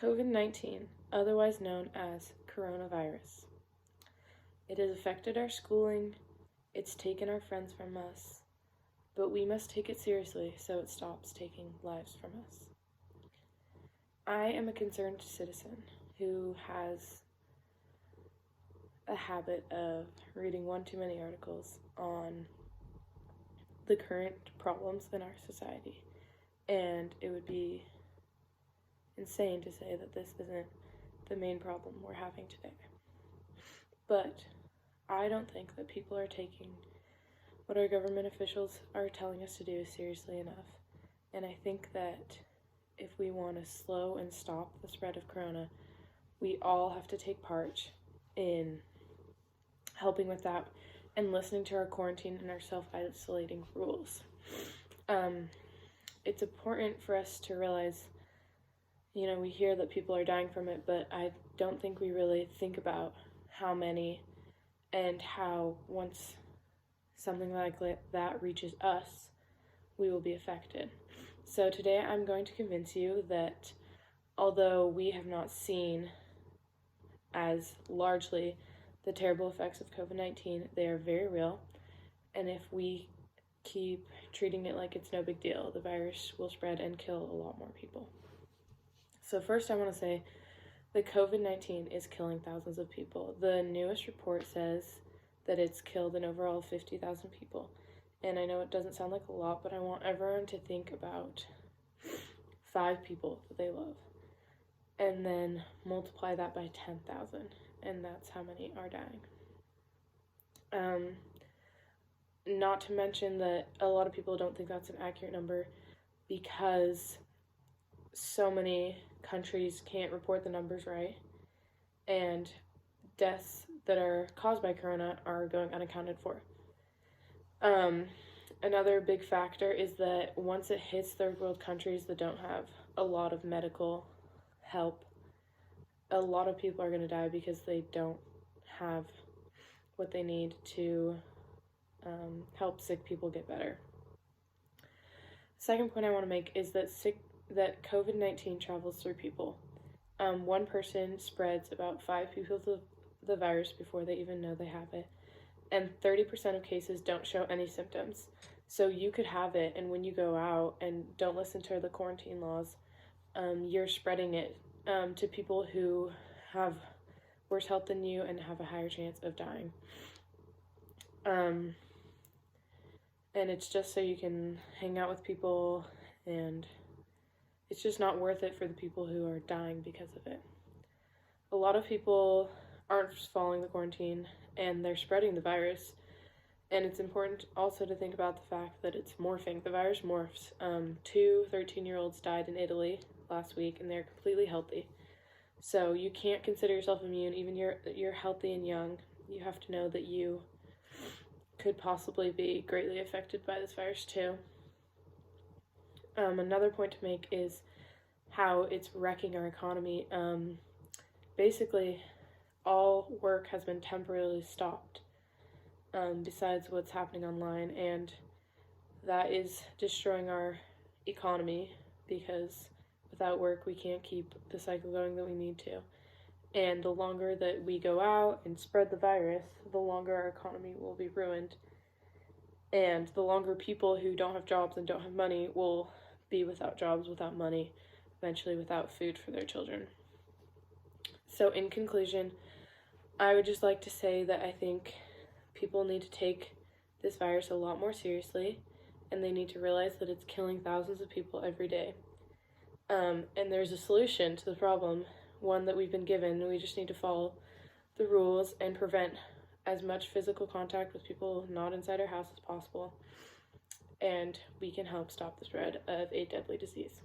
COVID-19, otherwise known as coronavirus. It has affected our schooling, it's taken our friends from us, but we must take it seriously so it stops taking lives from us. I am a concerned citizen who has a habit of reading one too many articles on the current problems in our society, and it would be insane to say that this isn't the main problem we're having today. But I don't think that people are taking what our government officials are telling us to do seriously enough. And I think that if we want to slow and stop the spread of corona, we all have to take part in helping with that and listening to our quarantine and our self-isolating rules. It's important for us to realize, we hear that people are dying from it, but I don't think we really think about how many and how once something like that reaches us, we will be affected. So today I'm going to convince you that although we have not seen as largely the terrible effects of COVID-19, they are very real, and if we keep treating it like it's no big deal, the virus will spread and kill a lot more people. So first I want to say that COVID-19 is killing thousands of people. The newest report says that it's killed an overall 50,000 people. And I know it doesn't sound like a lot, but I want everyone to think about 5 people that they love. And then multiply that by 10,000. And that's how many are dying. Not to mention that a lot of people don't think that's an accurate number because so many countries can't report the numbers right, and deaths that are caused by corona are going unaccounted for. Another big factor is that once it hits third world countries that don't have a lot of medical help, a lot of people are going to die because they don't have what they need to help sick people get better. Second point I want to make is that COVID-19 travels through people. One person spreads about 5 people the virus before they even know they have it, and 30% of cases don't show any symptoms. So you could have it, and when you go out and don't listen to the quarantine laws, you're spreading it to people who have worse health than you and have a higher chance of dying. And it's just so you can hang out with people, and it's just not worth it for the people who are dying because of it. A lot of people aren't following the quarantine, and they're spreading the virus. And it's important also to think about the fact that it's morphing. The virus morphs. 2 13-year-olds died in Italy last week, and they're completely healthy. So you can't consider yourself immune, even you're healthy and young. You have to know that you could possibly be greatly affected by this virus too. Another point to make is how it's wrecking our economy. Basically, all work has been temporarily stopped, besides what's happening online, and that is destroying our economy because without work we can't keep the cycle going that we need to. And the longer that we go out and spread the virus, the longer our economy will be ruined. And the longer people who don't have jobs and don't have money will be without jobs, without money, eventually without food for their children. So in conclusion, I would just like to say that I think people need to take this virus a lot more seriously, and they need to realize that it's killing thousands of people every day. And there's a solution to the problem, one that we've been given. We just need to follow the rules and prevent as much physical contact with people not inside our house as possible, and we can help stop the spread of a deadly disease.